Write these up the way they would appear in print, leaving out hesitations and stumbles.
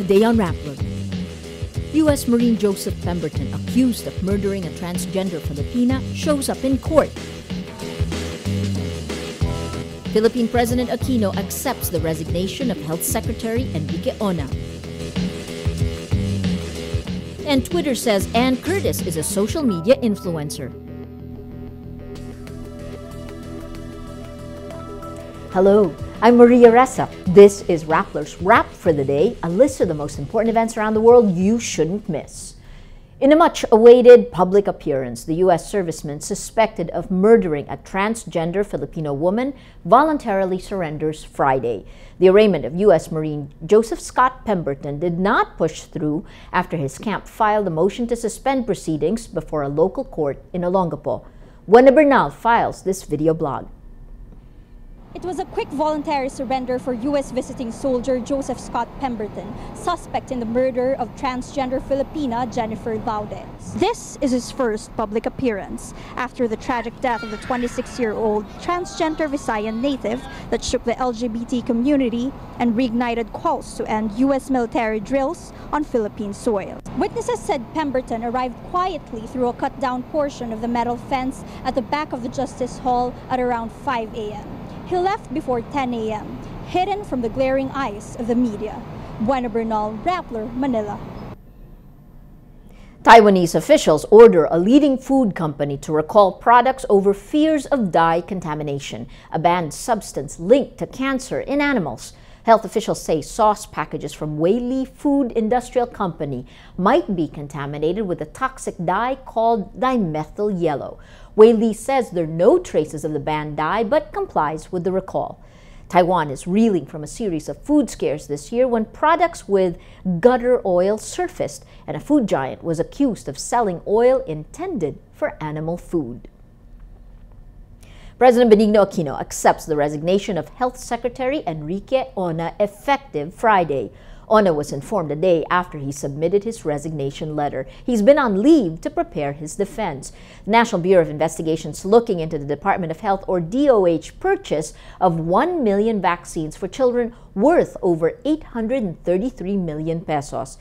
Today on Rappler, U.S. Marine Joseph Pemberton, accused of murdering a transgender Filipina, shows up in court. Philippine President Aquino accepts the resignation of Health Secretary Enrique Ona. And Twitter says Ann Curtis is a social media influencer. Hello, I'm Maria Ressa. This is Rappler's Wrap for the Day, a list of the most important events around the world you shouldn't miss. In a much-awaited public appearance, the U.S. serviceman suspected of murdering a transgender Filipino woman voluntarily surrenders Friday. The arraignment of U.S. Marine Joseph Scott Pemberton did not push through after his camp filed a motion to suspend proceedings before a local court in Olongapo. Buena Bernal files this video blog. It was a quick voluntary surrender for U.S. visiting soldier Joseph Scott Pemberton, suspect in the murder of transgender Filipina Jennifer Valdez. This is his first public appearance after the tragic death of the 26-year-old transgender Visayan native that shook the LGBT community and reignited calls to end U.S. military drills on Philippine soil. Witnesses said Pemberton arrived quietly through a cut-down portion of the metal fence at the back of the Justice Hall at around 5 a.m. He left before 10 a.m., hidden from the glaring eyes of the media. Buena Bernal, Rappler, Manila. Taiwanese officials order a leading food company to recall products over fears of dye contamination, a banned substance linked to cancer in animals. Health officials say sauce packages from Whaley Food Industrial Company might be contaminated with a toxic dye called dimethyl yellow. Whaley says there are no traces of the banned dye but complies with the recall. Taiwan is reeling from a series of food scares this year when products with gutter oil surfaced and a food giant was accused of selling oil intended for animal food. President Benigno Aquino accepts the resignation of Health Secretary Enrique Ona effective Friday. Ona was informed a day after he submitted his resignation letter. He's been on leave to prepare his defense. The National Bureau of Investigation's looking into the Department of Health or DOH purchase of 1 million vaccines for children worth over 833 million pesos.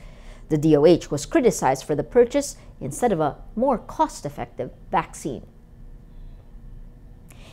The DOH was criticized for the purchase instead of a more cost-effective vaccine.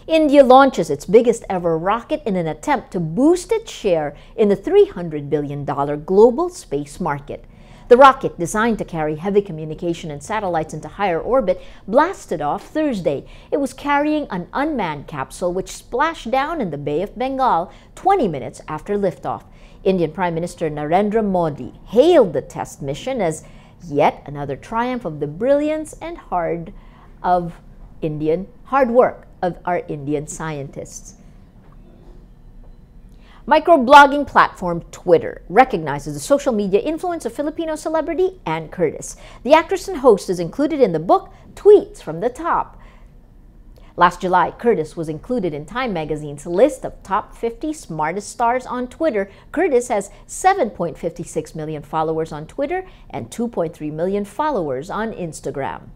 India launches its biggest ever rocket in an attempt to boost its share in the $300 billion global space market. The rocket, designed to carry heavy communication and satellites into higher orbit, blasted off Thursday. It was carrying an unmanned capsule which splashed down in the Bay of Bengal 20 minutes after liftoff. Indian Prime Minister Narendra Modi hailed the test mission as yet another triumph of the brilliance and hard work of our Indian scientists. Microblogging platform Twitter recognizes the social media influence of Filipino celebrity Ann Curtis. The actress and host is included in the book Tweets from the Top. Last July, Curtis was included in Time magazine's list of top 50 smartest stars on Twitter. Curtis has 7.56 million followers on Twitter and 2.3 million followers on Instagram.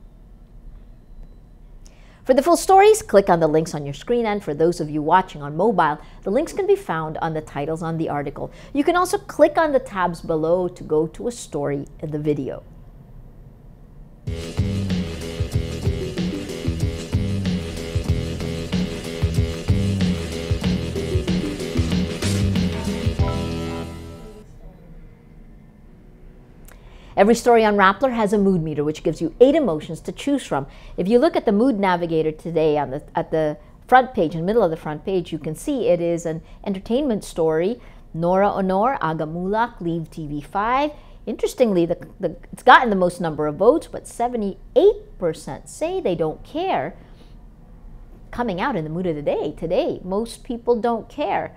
For the full stories, click on the links on your screen, and for those of you watching on mobile, the links can be found on the titles on the article. You can also click on the tabs below to go to a story in the video. Every story on Rappler has a mood meter, which gives you 8 emotions to choose from. If you look at the mood navigator today at the front page, in the middle of the front page, you can see it is an entertainment story. Nora Honor, Agamulak, Leave TV5. Interestingly, it's gotten the most number of votes, but 78% say they don't care. Coming out in the mood of the day today, most people don't care.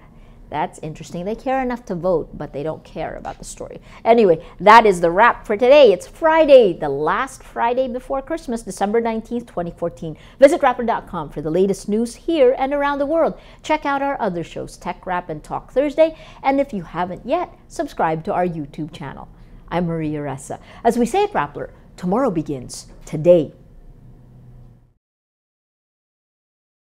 That's interesting. They care enough to vote, but they don't care about the story. Anyway, that is the wrap for today. It's Friday, the last Friday before Christmas, December 19th, 2014. Visit Rappler.com for the latest news here and around the world. Check out our other shows, Tech Wrap and Talk Thursday. And if you haven't yet, subscribe to our YouTube channel. I'm Maria Ressa. As we say at Rappler, tomorrow begins today.